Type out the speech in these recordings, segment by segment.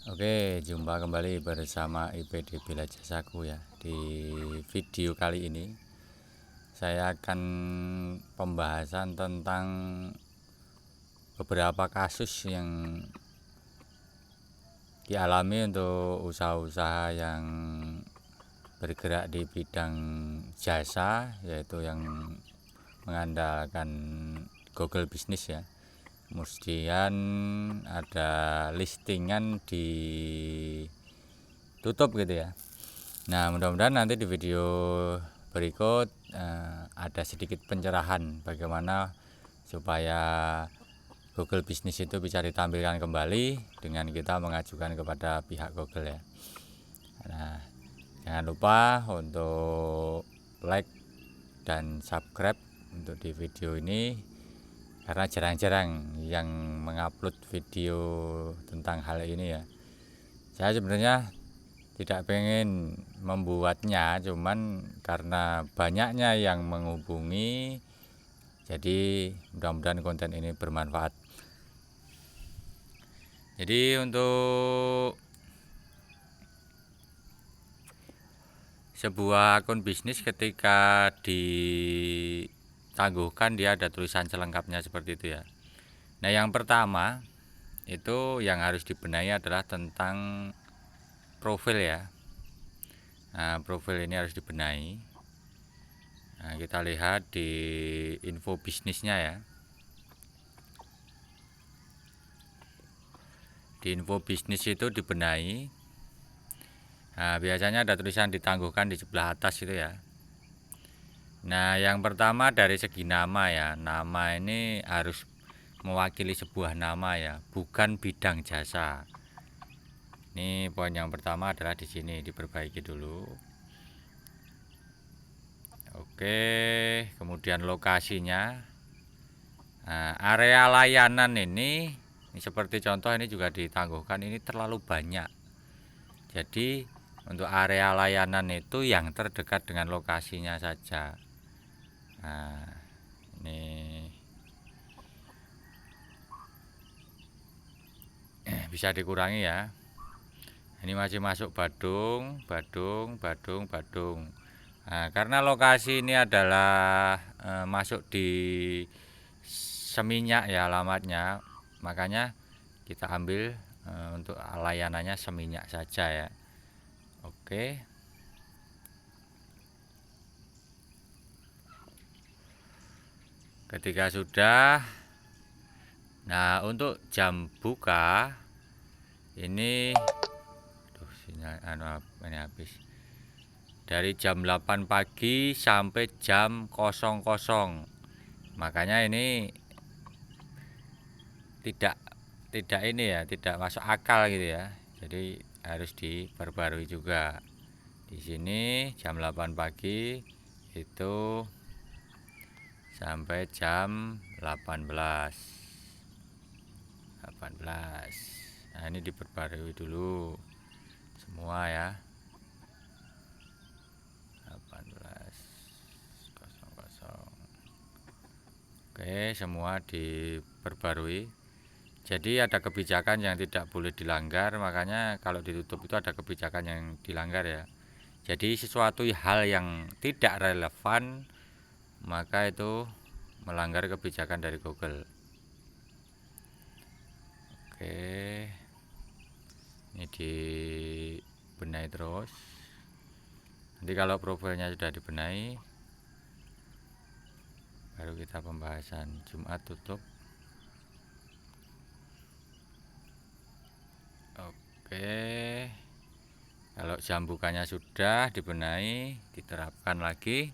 Oke, jumpa kembali bersama IPD Bela Jasaku ya. Di video kali ini saya akan pembahasan tentang beberapa kasus yang dialami untuk usaha-usaha yang bergerak di bidang jasa, yaitu yang mengandalkan Google Business ya. Kemudian ada listingan ditutup gitu ya. Nah, mudah-mudahan nanti di video berikut ada sedikit pencerahan bagaimana supaya Google Business itu bisa ditampilkan kembali dengan kita mengajukan kepada pihak Google ya. Nah, jangan lupa untuk like dan subscribe untuk di video ini, karena jarang-jarang yang mengupload video tentang hal ini ya. Saya sebenarnya tidak pengen membuatnya, cuman karena banyaknya yang menghubungi, jadi mudah-mudahan konten ini bermanfaat. Jadi untuk sebuah akun bisnis ketika ditangguhkan, dia ada tulisan selengkapnya seperti itu ya. Nah, yang pertama itu yang harus dibenahi adalah tentang profil ya. Nah, profil ini harus dibenahi. Nah, kita lihat di info bisnisnya ya. Di info bisnis itu dibenahi. Nah, biasanya ada tulisan ditangguhkan di sebelah atas itu ya. Nah, yang pertama dari segi nama ya. Nama ini harus mewakili sebuah nama ya, bukan bidang jasa. Ini poin yang pertama adalah di sini diperbaiki dulu. Oke, kemudian lokasinya. Nah, area layanan ini seperti contoh ini juga ditangguhkan, ini terlalu banyak. Jadi untuk area layanan itu yang terdekat dengan lokasinya saja. Nah, ini bisa dikurangi ya. Ini masih masuk Badung. Nah, karena lokasi ini adalah masuk di Seminyak ya alamatnya, makanya kita ambil untuk layanannya Seminyak saja ya. Oke. Ketika sudah, nah untuk jam buka ini sinyal ini habis. Dari jam 8 pagi sampai jam 00. Makanya ini tidak ini ya, tidak masuk akal gitu ya. Jadi harus diperbarui juga. Di sini jam 8 pagi itu sampai jam 18. Nah, ini diperbarui dulu semua ya. 18.00. Oke, semua diperbarui. Jadi ada kebijakan yang tidak boleh dilanggar, makanya kalau ditutup itu ada kebijakan yang dilanggar ya. Jadi sesuatu hal yang tidak relevan, maka itu melanggar kebijakan dari Google. Oke, ini dibenahi terus. Nanti kalau profilnya sudah dibenahi, baru kita pembahasan. Jumat tutup. Oke, kalau jam bukanya sudah dibenahi, diterapkan lagi.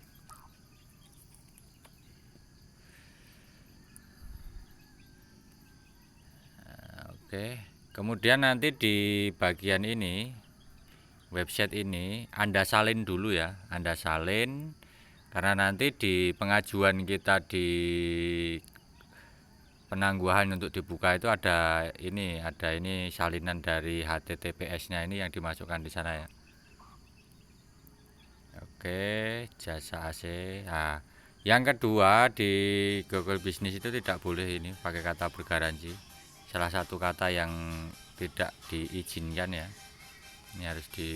Nah, oke, kemudian nanti di bagian ini, website ini Anda salin dulu ya, Anda salin, karena nanti di pengajuan kita di penangguhan untuk dibuka itu ada ini salinan dari HTTPS-nya ini yang dimasukkan di sana ya. Oke, jasa AC. Nah, yang kedua di Google Business itu tidak boleh ini pakai kata bergaransi. Salah satu kata yang tidak diizinkan ya. Ini harus di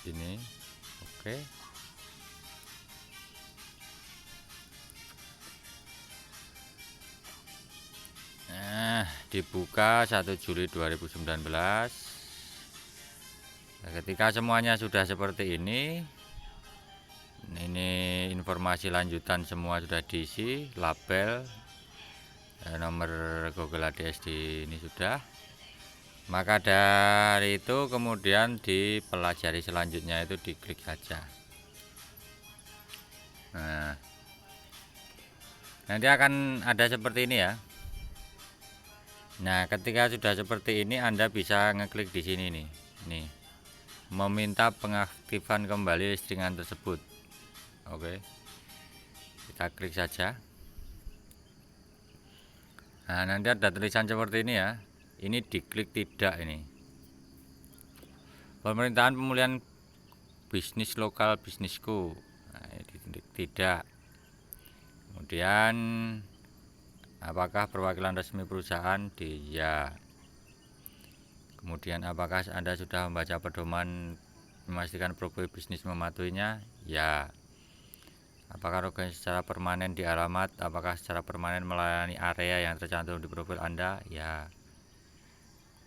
ini. Oke. Nah, dibuka 1 Juli 2019. Nah, ketika semuanya sudah seperti ini informasi lanjutan semua sudah diisi, label, nomor Google ADS di ini sudah. Maka dari itu kemudian dipelajari selanjutnya itu diklik saja. Nah, nanti akan ada seperti ini ya. Nah, ketika sudah seperti ini Anda bisa ngeklik di sini nih. Nih. Meminta pengaktifan kembali listingan tersebut. Oke. Kita klik saja. Nah, nanti ada tulisan seperti ini ya. Ini diklik tidak ini. Pemerintahan pemulihan bisnis lokal bisnisku. Nah, ini diklik tidak. Kemudian apakah perwakilan resmi perusahaan di ya. Kemudian apakah Anda sudah membaca pedoman memastikan profil bisnis mematuhinya? Ya. Apakah organisasi secara permanen di alamat? Apakah secara permanen melayani area yang tercantum di profil Anda? Ya.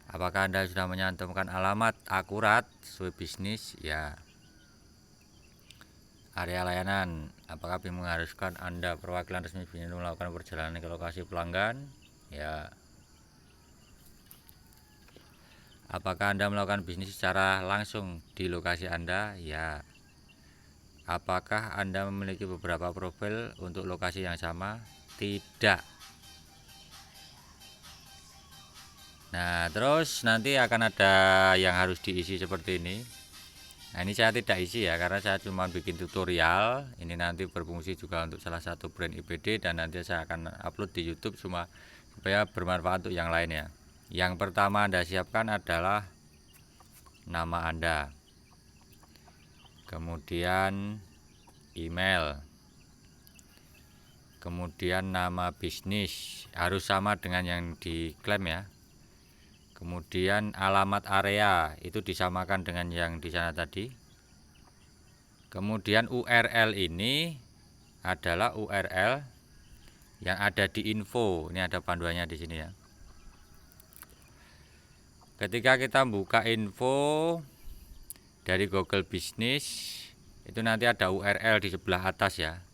Apakah Anda sudah menyantumkan alamat akurat sesuai bisnis? Ya. Area layanan. Apakah mengharuskan Anda perwakilan resmi bisnis melakukan perjalanan ke lokasi pelanggan? Ya. Apakah Anda melakukan bisnis secara langsung di lokasi Anda? Ya. Apakah Anda memiliki beberapa profil untuk lokasi yang sama? Tidak. Nah, terus nanti akan ada yang harus diisi seperti ini. Nah, ini saya tidak isi ya, karena saya cuma bikin tutorial. Ini nanti berfungsi juga untuk salah satu brand IPD, dan nanti saya akan upload di YouTube supaya bermanfaat untuk yang lain ya. Yang pertama Anda siapkan adalah nama Anda, kemudian email, kemudian nama bisnis harus sama dengan yang diklaim ya. Kemudian alamat area itu disamakan dengan yang di sana tadi. Kemudian URL ini adalah URL yang ada di info. Ini ada panduannya di sini ya. Ketika kita buka info dari Google Business, itu nanti ada URL di sebelah atas ya.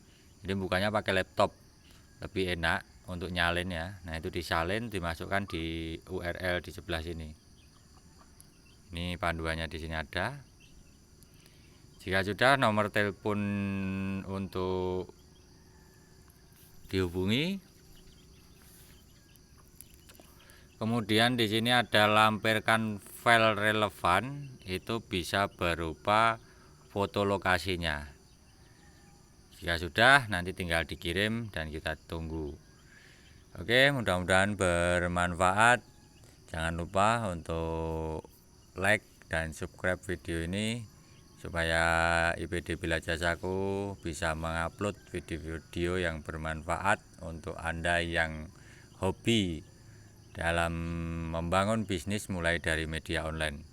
Jadi bukanya pakai laptop, lebih enak untuk nyalin ya. Nah, itu disalin, dimasukkan di URL di sebelah sini. Ini panduannya di sini ada. Jika sudah, nomor telepon untuk dihubungi. Kemudian di sini ada lampirkan file relevan, itu bisa berupa foto lokasinya. Jika sudah, nanti tinggal dikirim dan kita tunggu. Oke, mudah-mudahan bermanfaat. Jangan lupa untuk like dan subscribe video ini supaya IPD Bila Jasaku bisa mengupload video-video yang bermanfaat untuk Anda yang hobi dalam membangun bisnis mulai dari media online.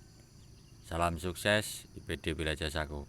Salam sukses IPD Bila Jasaku.